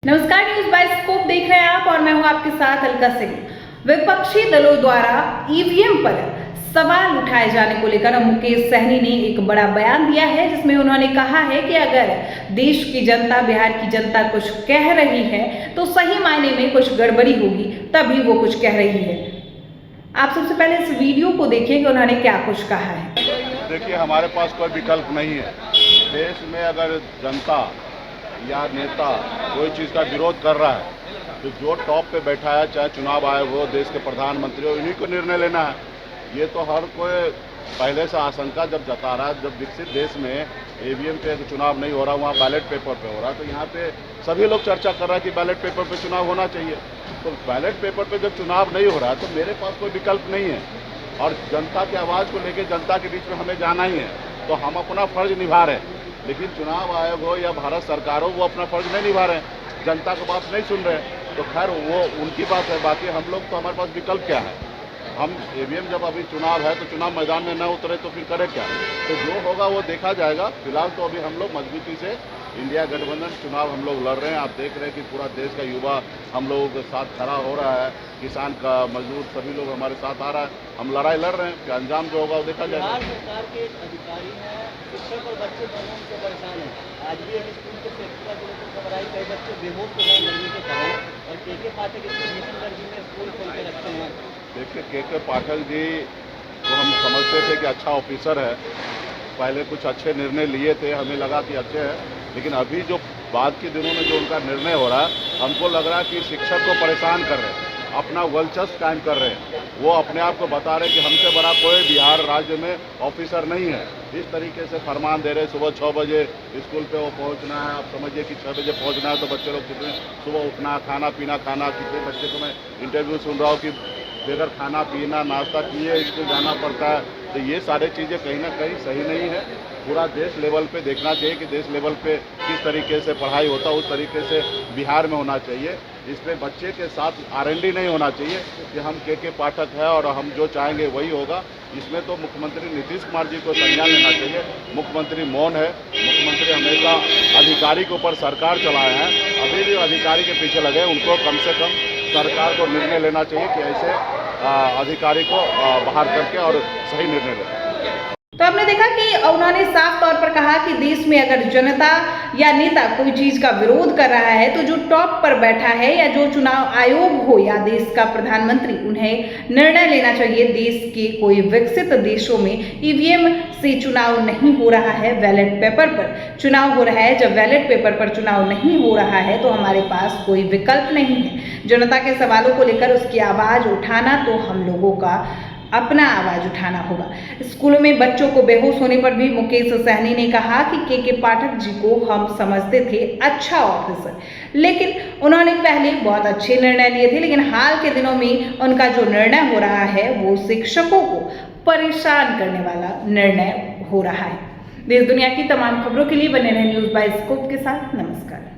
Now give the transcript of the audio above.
नमस्कार, news bye scope देख रहे हैं आप और मैं हूं आपके साथ अलका सिंह। विपक्षी दलों द्वारा ईवीएम पर सवाल उठाए जाने को लेकर मुकेश सहनी ने एक बड़ा बयान दिया है, जिसमें उन्होंने कहा है कि अगर देश की जनता, बिहार की जनता कुछ कह रही है तो सही मायने में कुछ गड़बड़ी होगी, तभी वो कुछ कह रही है। आप सबसे पहले इस वीडियो को देखिए कि उन्होंने क्या कुछ कहा है। देखिए, हमारे पास कोई विकल्प नहीं है। देश में अगर जनता या नेता कोई चीज़ का विरोध कर रहा है तो जो टॉप पे बैठा है, चाहे चुनाव आयोग हो, देश के प्रधानमंत्री हो, इन्हीं को निर्णय लेना है। ये तो हर कोई पहले से आशंका जब जता रहा है। जब विकसित देश में ईवीएम पे चुनाव नहीं हो रहा, वहाँ बैलेट पेपर पे हो रहा, तो यहाँ पे सभी लोग चर्चा कर रहा है कि बैलेट पेपर पे चुनाव होना चाहिए। तो बैलेट पेपर पे जब चुनाव नहीं हो रहा है तो मेरे पास कोई विकल्प नहीं है और जनता की आवाज़ को लेकर जनता के बीच में हमें जाना ही है। तो हम अपना फर्ज निभा रहे हैं, लेकिन चुनाव आयोग हो या भारत सरकार हो, वो अपना फर्ज नहीं निभा रहे हैं, जनता की बात नहीं सुन रहे हैं। तो खैर वो उनकी बात है, बाकी हम लोग तो हमारे पास विकल्प क्या है। हम ईवीएम जब अभी चुनाव है तो चुनाव मैदान में न उतरे तो फिर करें क्या। तो जो होगा वो देखा जाएगा। फिलहाल तो अभी हम लोग मजबूती से इंडिया गठबंधन चुनाव हम लोग लड़ रहे हैं। आप देख रहे हैं कि पूरा देश का युवा हम लोगों के साथ खड़ा हो रहा है, किसान का, मजदूर, सभी लोग हमारे साथ आ रहा है। हम लड़ाई लड़ रहे हैं, कि अंजाम जो होगा वो देखा जाएगा। सरकार के अधिकारी हैं, शिक्षक और बच्चे दोनों से परेशान हैं। आज भी हम स्कूल के सेक्टर को खबर आई, कई बच्चे बेहोश हो गए गर्मी के कारण, और के पाठक इसकी भीषण गर्मी में स्कूल खोल के रखते हैं। देखिए, के पाठक जी तो हम समझते थे कि अच्छा ऑफिसर है, पहले कुछ अच्छे निर्णय लिए थे, हमें लगा कि अच्छे हैं, लेकिन अभी जो बाद के दिनों में जो उनका निर्णय हो रहा है, हमको लग रहा है कि शिक्षक को परेशान कर रहे हैं, अपना वर्चस्व कायम कर रहे हैं। वो अपने आप को बता रहे हैं कि हमसे बड़ा कोई बिहार राज्य में ऑफिसर नहीं है। इस तरीके से फरमान दे रहे, सुबह 6 बजे स्कूल पे वो पहुंचना है। आप समझिए कि 6 बजे पहुंचना है तो बच्चे लोग कितने सुबह उठना, खाना पीना खाना, कितने बच्चे को मैं इंटरव्यू सुन रहा हूँ कि बगैर खाना पीना नाश्ता किए स्कूल जाना पड़ता है। तो ये सारी चीज़ें कहीं ना कहीं सही नहीं है। पूरा देश लेवल पे देखना चाहिए कि देश लेवल पे किस तरीके से पढ़ाई होता है, उस तरीके से बिहार में होना चाहिए। इसमें बच्चे के साथ आरएनडी नहीं होना चाहिए कि हम के पाठक है और हम जो चाहेंगे वही होगा। इसमें तो मुख्यमंत्री नीतीश कुमार जी को संज्ञान लेना चाहिए। मुख्यमंत्री मौन है। मुख्यमंत्री हमेशा अधिकारी के ऊपर सरकार चलाए हैं, अभी भी अधिकारी के पीछे लगे। उनको कम से कम सरकार को निर्णय लेना चाहिए कि ऐसे अधिकारी को बाहर करके और सही निर्णय लें। तो आपने देखा कि उन्होंने साफ तौर पर कहा कि देश में अगर जनता या नेता कोई चीज का विरोध कर रहा है तो जो टॉप पर बैठा है या जो चुनाव आयोग हो या देश का प्रधानमंत्री, उन्हें निर्णय लेना चाहिए। देश के कोई विकसित देशों में ईवीएम से चुनाव नहीं हो रहा है, बैलेट पेपर पर चुनाव हो रहा है। जब बैलेट पेपर पर चुनाव नहीं हो रहा है तो हमारे पास कोई विकल्प नहीं है। जनता के सवालों को लेकर उसकी आवाज उठाना तो हम लोगों का अपना आवाज उठाना होगा। स्कूलों में बच्चों को बेहोश होने पर भी मुकेश सहनी ने कहा कि के पाठक जी को हम समझते थे अच्छा ऑफिसर, लेकिन उन्होंने पहले बहुत अच्छे निर्णय लिए थे, लेकिन हाल के दिनों में उनका जो निर्णय हो रहा है वो शिक्षकों को परेशान करने वाला निर्णय हो रहा है। देश दुनिया की तमाम खबरों के लिए बने रहे न्यूज बाय स्कोप के साथ। नमस्कार।